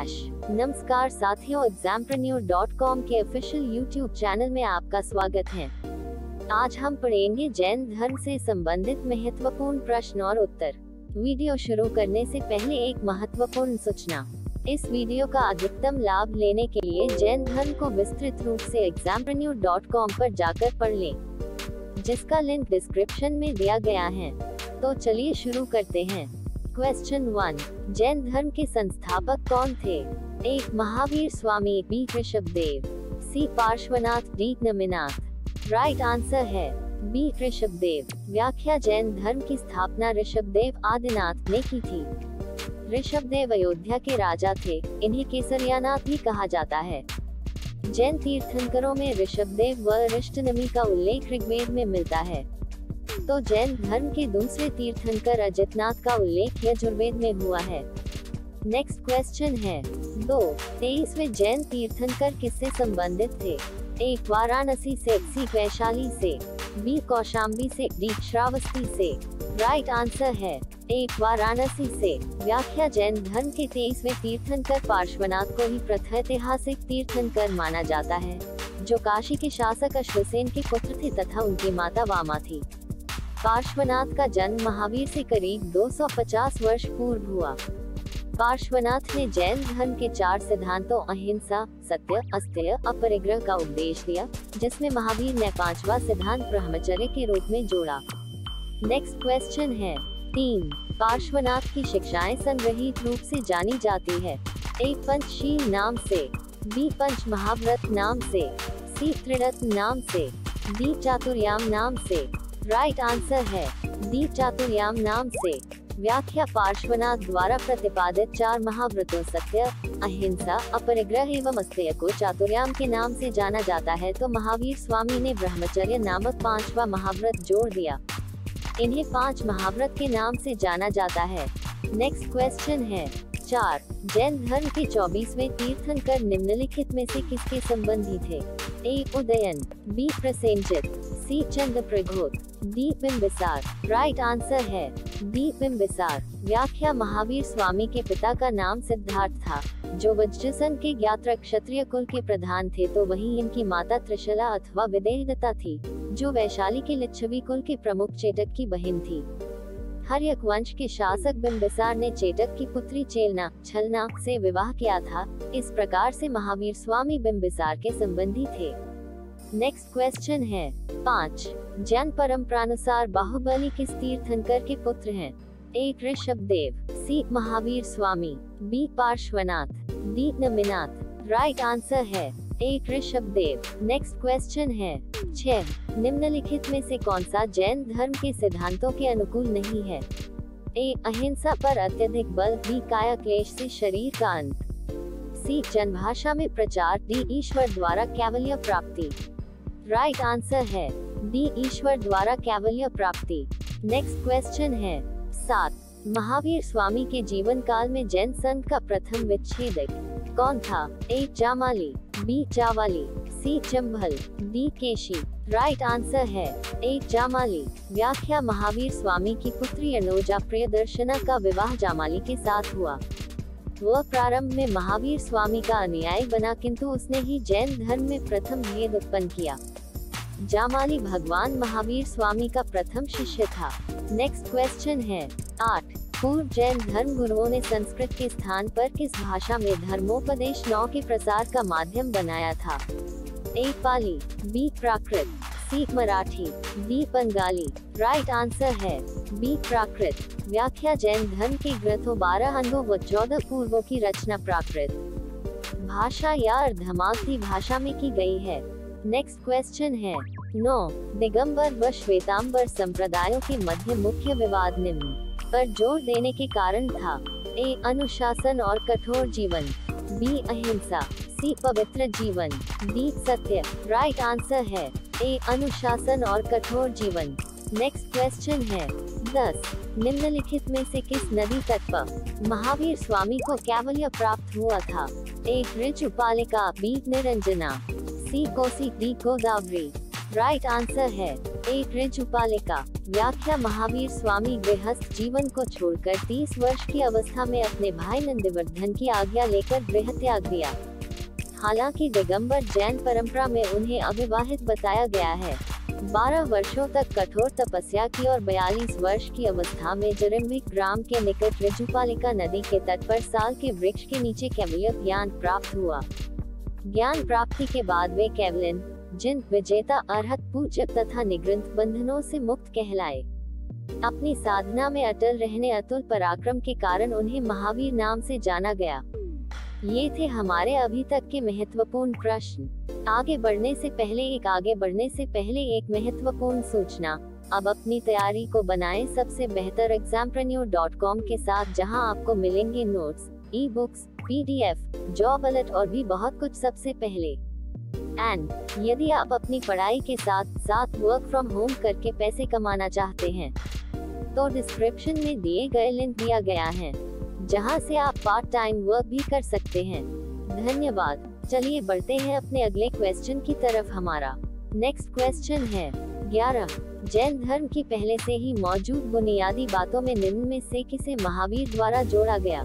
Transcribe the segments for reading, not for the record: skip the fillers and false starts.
नमस्कार साथियों, exampreneur.com के ऑफिशियल यूट्यूब चैनल में आपका स्वागत है। आज हम पढ़ेंगे जैन धर्म से संबंधित महत्वपूर्ण प्रश्न और उत्तर। वीडियो शुरू करने से पहले एक महत्वपूर्ण सूचना। इस वीडियो का अधिकतम लाभ लेने के लिए जैन धर्म को विस्तृत रूप से exampreneur.com पर जाकर पढ़ लें, जिसका लिंक डिस्क्रिप्शन में दिया गया है। तो चलिए शुरू करते हैं। क्वेश्चन 1, जैन धर्म के संस्थापक कौन थे? A. Mahavir Swami, B. Rishabhdev, C. Parshvanath, D. Naminath. Right answer है बी. ऋषभदेव। व्याख्या, जैन धर्म की स्थापना ऋषभदेव आदिनाथ ने की थी। ऋषभदेव अयोध्या के राजा थे, इन्हें केसरियानाथ भी कहा जाता है। जैन तीर्थंकरों में ऋषभदेव व अरिष्टनेमि का उल्लेख ऋग्वेद में मिलता है, तो जैन धर्म के दूसरे तीर्थंकर अजितनाथ का उल्लेख यजुर्वेद में हुआ है। नेक्स्ट क्वेश्चन है 2, 23वें जैन तीर्थंकर किससे संबंधित थे? ए. वाराणसी से, सी. वैशाली से, बी. कौशाम्बी से, डी. श्रावस्ती से। राइट आंसर है ए. वाराणसी से। व्याख्या, जैन धर्म के 23वें तीर्थंकर पार्श्वनाथ को ही प्रथम ऐतिहासिक तीर्थंकर माना जाता है, जो काशी के शासक अश्वसेन के पुत्र थे तथा उनकी माता वामा थी। पार्श्वनाथ का जन्म महावीर से करीब 250 वर्ष पूर्व हुआ। पार्श्वनाथ ने जैन धर्म के 4 सिद्धांतों अहिंसा, सत्य, अस्तेय, अपरिग्रह का उपदेश दिया, जिसमें महावीर ने 5वां सिद्धांत ब्रह्मचर्य के रूप में जोड़ा। नेक्स्ट क्वेश्चन है 3, पार्श्वनाथ की शिक्षाएं संग्रहित रूप से जानी जाती है। ए. पंचशील नाम से, बी. पंच महाव्रत नाम से, सी. त्रिरत्न नाम से, डी. चातुर्याम नाम से। राइट आंसर है डी. चातुर्याम नाम से। व्याख्या, पार्श्वनाथ द्वारा प्रतिपादित 4 महाव्रतों सत्य, अहिंसा, अपरिग्रह एवं अस्तेय को चातुर्याम के नाम से जाना जाता है, तो महावीर स्वामी ने ब्रह्मचर्य नामक 5वां महाव्रत जोड़ दिया। इन्हें 5 महाव्रत के नाम से जाना जाता है। नेक्स्ट क्वेश्चन है 4, जैन धर्म के 24वें तीर्थंकर निम्नलिखित में से किसके संबंधी थे? ए. उदयन, बी. प्रसेनजित, सी. चंद्रप्रघोत, डी. बिंबिसार। राइट आंसर है डी. बिंबिसार। व्याख्या, महावीर स्वामी के पिता का नाम सिद्धार्थ था, जो वज्रसन के ज्ञात्र क्षत्रिय कुल के प्रधान थे, तो वहीं इनकी माता त्रिशला अथवा विदेहदत्ता थी, जो वैशाली के लिच्छवी कुल के प्रमुख चेटक की बहन थी। हर्यक वंश के शासक बिंबिसार ने चेटक की पुत्री चेलना, छलना से विवाह किया था। इस प्रकार से महावीर स्वामी बिंबिसार के संबंधी थे। नेक्स्ट क्वेश्चन है 5, जैन परंपरानुसार बाहुबली किस तीर्थंकर के पुत्र हैं? A. Rishabhdev, C. Mahavir Swami, B. Parshvanath, D. Naminath. Right answer है ए. ऋषभदेव। नेक्स्ट क्वेश्चन है 6, निम्नलिखित में से कौन सा जैन धर्म के सिद्धांतों के अनुकूल नहीं है? ए. अहिंसा पर अत्यधिक बल, बी. काया क्लेश से शरीर का अंत, सी. जनभाषा में प्रचार, डी. ईश्वर द्वारा कैवल्य प्राप्ति। राइट आंसर है डी. ईश्वर द्वारा कैवल्य प्राप्ति। नेक्स्ट क्वेश्चन है 7, महावीर स्वामी के जीवन काल में जैन संघ का प्रथम विच्छेदक कौन था? ए. जामाली, बी. जावाली, सी. चंबल, डी. केशी। राइट आंसर है ए. जामाली। व्याख्या, महावीर स्वामी की पुत्री अनोजा प्रियदर्शना का विवाह जामाली के साथ हुआ। वह प्रारंभ में महावीर स्वामी का अनुयायी बना, किंतु उसने ही जैन धर्म में प्रथम भेद उत्पन्न किया। जामाली भगवान महावीर स्वामी का प्रथम शिष्य था। नेक्स्ट क्वेश्चन है 8, पूर्व जैन धर्म गुरुओं ने संस्कृत के स्थान पर किस भाषा में धर्मोपदेश 9 के प्रसार का माध्यम बनाया था? A. Pali, B. Prakrit, C. Marathi, D. Bengali. Right answer है बी. प्राकृत। व्याख्या, जैन धर्म के ग्रंथों 12 अंगों व 14 पूर्वों की रचना प्राकृत भाषा या अर्धमागधी भाषा में की गई है। नेक्स्ट क्वेश्चन है 9, दिगंबर व श्वेतांबर संप्रदायों के मध्य मुख्य विवाद निम्न पर जोर देने के कारण था? ए. अनुशासन और कठोर जीवन, बी. अहिंसा, सी. पवित्र जीवन, डी. सत्य। राइट आंसर है ए. अनुशासन और कठोर जीवन। नेक्स्ट क्वेश्चन है 10, निम्नलिखित में से किस नदी तट पर महावीर स्वामी को कैवल्य प्राप्त हुआ था? A. Rijupalika, B. Niranjana, C. Kosi, D. Godavari. Right answer है एक ऋजुपालिका। व्याख्या महावीर स्वामी गृहस्थ जीवन को छोड़कर 30 वर्ष की अवस्था में अपने भाई नंदिवर्धन की आज्ञा लेकर गृह त्याग दिया। हालांकि दिगंबर जैन परंपरा में उन्हें अविवाहित बताया गया है। 12 वर्षों तक कठोर तपस्या की और 42 वर्ष की अवस्था में जरिम्बिक ग्राम के निकट ऋजुपालिका नदी के तट पर साल के वृक्ष के नीचे कैवल्य ज्ञान प्राप्त हुआ। ज्ञान प्राप्ति के बाद वे कैवलन, जिन विजेता, अरहत, पूजक तथा निगृंथ बंधनों से मुक्त कहलाए। अपनी साधना में अटल रहने, अतुल पराक्रम के कारण उन्हें महावीर नाम से जाना गया। ये थे हमारे अभी तक के महत्वपूर्ण प्रश्न। आगे बढ़ने से पहले एक महत्वपूर्ण सूचना। अब अपनी तैयारी को बनाएं सबसे बेहतर exampreneur.com के साथ, जहां आपको मिलेंगे notes, e books, PDF, job alert और भी बहुत कुछ सबसे पहले। एंड यदि आप अपनी पढ़ाई के साथ साथ वर्क फ्रॉम होम करके पैसे कमाना चाहते हैं तो डिस्क्रिप्शन में दिए गए लिंक दिया गया है, जहां से आप पार्ट टाइम वर्क भी कर सकते हैं। धन्यवाद। चलिए बढ़ते हैं अपने अगले क्वेश्चन की तरफ। हमारा नेक्स्ट क्वेश्चन है 11। जैन धर्म की पहले से ही मौजूद बुनियादी बातों में निम्न में से किसे महावीर द्वारा जोड़ा गया?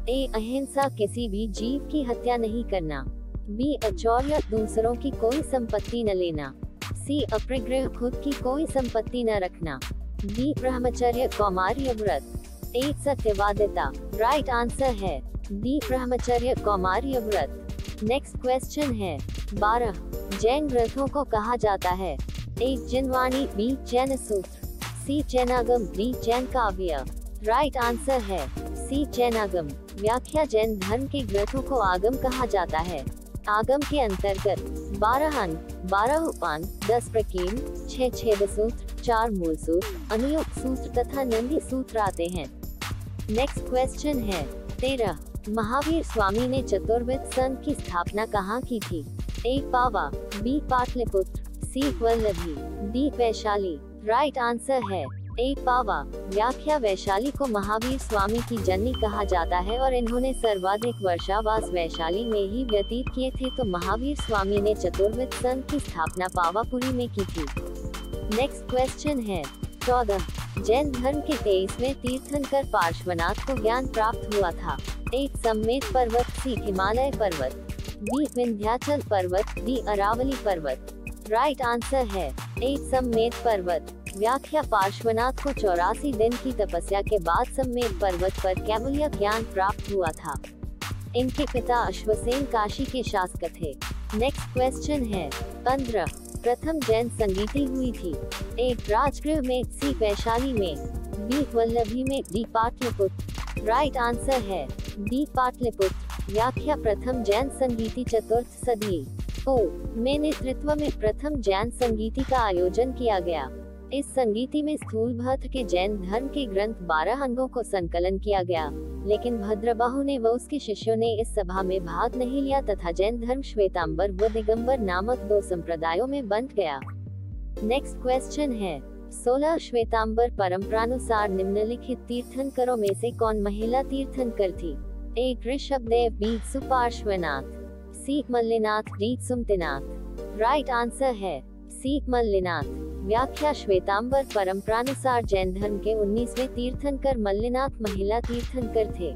ए. अहिंसा, किसी भी जीव की हत्या नहीं करना। बी. अचौर्य, दूसरों की कोई संपत्ति न लेना। सी. अपरिग्रह, खुद की कोई संपत्ति न रखना। डी. ब्रह्मचर्य, कौमार्य व्रत। 8. सत्यवादिता। राइट आंसर है डी. ब्रह्मचर्य, कौमार्य व्रत। नेक्स्ट क्वेश्चन है 12। जैन ग्रंथों को कहा जाता है? ए. जिनवाणी, बी. जैन सूत्र, सी. जैनागम, डी. जैन काव्य। राइट आंसर है सी. जैनागम। व्याख्या जैन धर्म के ग्रंथों को आगम कहा जाता है। आगम के अंतर्गत 12 अंग, 12 उपांग, 10 प्रकीर्ण, 6 छेद सूत्र, 4 मूल सूत्र, अनुयुक्त सूत्र तथा नंदी सूत्र आते हैं। नेक्स्ट क्वेश्चन है 13। महावीर स्वामी ने चतुर्विद संघ की स्थापना कहाँ की थी? A. Pava, B. Pataliputra, C. Vallabhi, D. Vaishali. Right answer है ए. पावा। व्याख्या वैशाली को महावीर स्वामी की जननी कहा जाता है और इन्होंने सर्वाधिक वर्षावास वैशाली में ही व्यतीत किए थे, तो महावीर स्वामी ने चतुर्विद संघ की स्थापना पावापुरी में की थी। नेक्स्ट क्वेश्चन है 14। जैन धर्म के 23वें तीर्थंकर पार्श्वनाथ को ज्ञान प्राप्त हुआ था? ए. सम्मेद पर्वत, सी. हिमालय पर्वत, बी. विंध्याचल पर्वत, डी. अरावली पर्वत। राइट आंसर है ए. सम्मेद पर्वत। व्याख्या पार्श्वनाथ को 84 दिन की तपस्या के बाद सम्मेद पर्वत पर कैवल्य ज्ञान प्राप्त हुआ था। इनके पिता अश्वसेन काशी के शासक थे। नेक्स्ट क्वेश्चन है 15। प्रथम जैन संगीति हुई थी? ए. राजगृह में, सी. वैशाली में, बी. वल्लभी में, डी. पाटलिपुत्र। राइट आंसर है डी. पाटलिपुत्र। व्याख्या प्रथम जैन संगीति चतुर्थ सदी ओ में नेतृत्व में प्रथम जैन संगीति का आयोजन किया गया। इस संगीति में स्थूलभद्र के जैन धर्म के ग्रंथ 12 अंगों को संकलन किया गया, लेकिन भद्रबाहु ने व उसके शिष्यों ने इस सभा में भाग नहीं लिया तथा जैन धर्म श्वेतांबर व दिगंबर नामक 2 संप्रदायों में बंट गया। नेक्स्ट क्वेश्चन है 16। श्वेतांबर परंपरानुसार निम्नलिखित तीर्थंकरों में से कौन महिला तीर्थंकर थी? ए. ऋषभदेव, बी. सुपार्श्वनाथ, सी. Mallinath, D. Sumatinath. Right answer है सी. मल्लिनाथ। व्याख्या श्वेतांबर परंपरानुसार जैन धर्म के 19वें तीर्थंकर मल्लिनाथ महिला तीर्थंकर थे।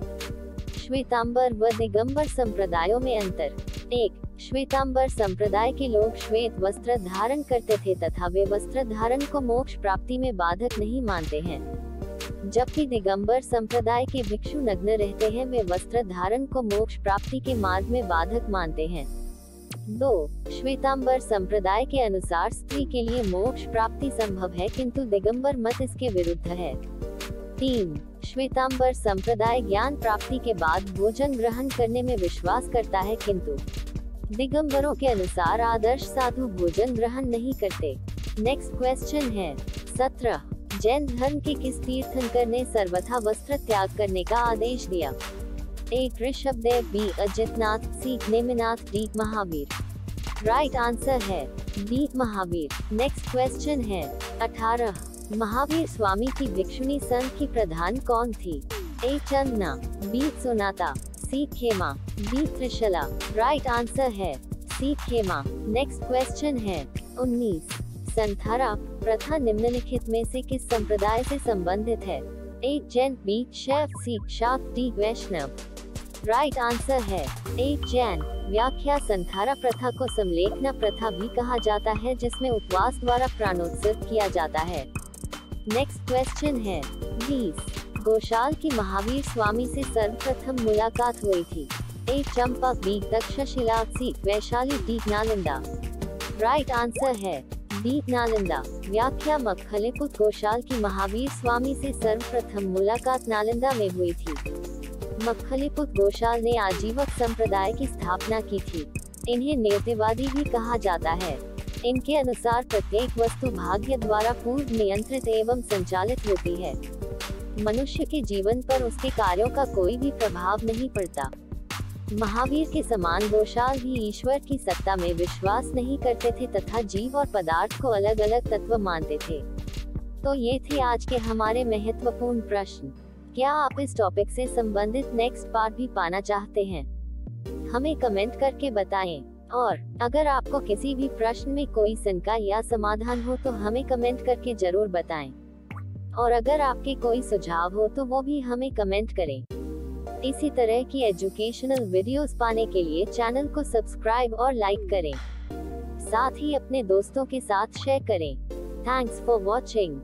श्वेतांबर व दिगंबर संप्रदायों में अंतर। 1. श्वेतांबर संप्रदाय के लोग श्वेत वस्त्र धारण करते थे तथा वे वस्त्र धारण को मोक्ष प्राप्ति में बाधक नहीं मानते हैं, जबकि दिगंबर संप्रदाय के भिक्षु नग्न रहते हैं, वे वस्त्र धारण को मोक्ष प्राप्ति के मार्ग में बाधक मानते हैं। 2. श्वेतांबर संप्रदाय के अनुसार स्त्री के लिए मोक्ष प्राप्ति संभव है, किंतु दिगंबर मत इसके विरुद्ध है। 3. श्वेतांबर संप्रदाय ज्ञान प्राप्ति के बाद भोजन ग्रहण करने में विश्वास करता है, किंतु दिगंबरों के अनुसार आदर्श साधु भोजन ग्रहण नहीं करते। नेक्स्ट क्वेश्चन है 17। जैन धर्म के किस तीर्थंकर ने सर्वथा वस्त्र त्याग करने का आदेश दिया? A. Rishabhdev, B. Ajitnath, C. Neminath, D. Mahavir. Right answer है डी. महावीर। नेक्स्ट क्वेश्चन है 18। महावीर स्वामी की भिक्षुणी संघ की प्रधान कौन थी? ए. चंदना, बी. सोनाता, सी. खेमा, डी. त्रिशला। राइट आंसर है सी. खेमा। नेक्स्ट क्वेश्चन है 19। संथारा प्रथा निम्नलिखित में से किस संप्रदाय से संबंधित है? ए जैन, बी शैव, सी शाक्त, डी वैष्णव। राइट आंसर है ए जैन। व्याख्या: संथारा प्रथा को समलेखना प्रथा भी कहा जाता है, जिसमें उपवास द्वारा प्राणोत्सर्ग किया जाता है। नेक्स्ट क्वेश्चन है 20। गोशाल की महावीर स्वामी से सर्वप्रथम मुलाकात हुई थी? A Champa, B Takshashila, C Vaishali, D Nalanda. Right answer है डी नालंदा। व्याख्या: मक्खलीपुत्र गोशाल की महावीर स्वामी से सर्वप्रथम मुलाकात नालंदा में हुई थी। मक्खलीपुत्र गोशाल ने आजीवक संप्रदाय की स्थापना की थी। इन्हें नियतिवादी भी कहा जाता है। इनके अनुसार प्रत्येक वस्तु भाग्य द्वारा पूर्व नियंत्रित एवं संचालित होती है। मनुष्य के जीवन पर उसके कार्यों का कोई भी प्रभाव नहीं पड़ता। महावीर के समान गोशाल भी ईश्वर की सत्ता में विश्वास नहीं करते थे तथा जीव और पदार्थ को अलग अलग तत्व मानते थे। तो ये थे आज के हमारे महत्वपूर्ण प्रश्न। क्या आप इस टॉपिक से संबंधित नेक्स्ट पार्ट भी पाना चाहते हैं? हमें कमेंट करके बताएं। और अगर आपको किसी भी प्रश्न में कोई शंका या समाधान हो तो हमें कमेंट करके जरूर बताएं। और अगर आपके कोई सुझाव हो तो वो भी हमें कमेंट करें। इसी तरह की एजुकेशनल वीडियोस पाने के लिए चैनल को सब्सक्राइब और लाइक करें। साथ ही अपने दोस्तों के साथ शेयर करें। Thanks for watching.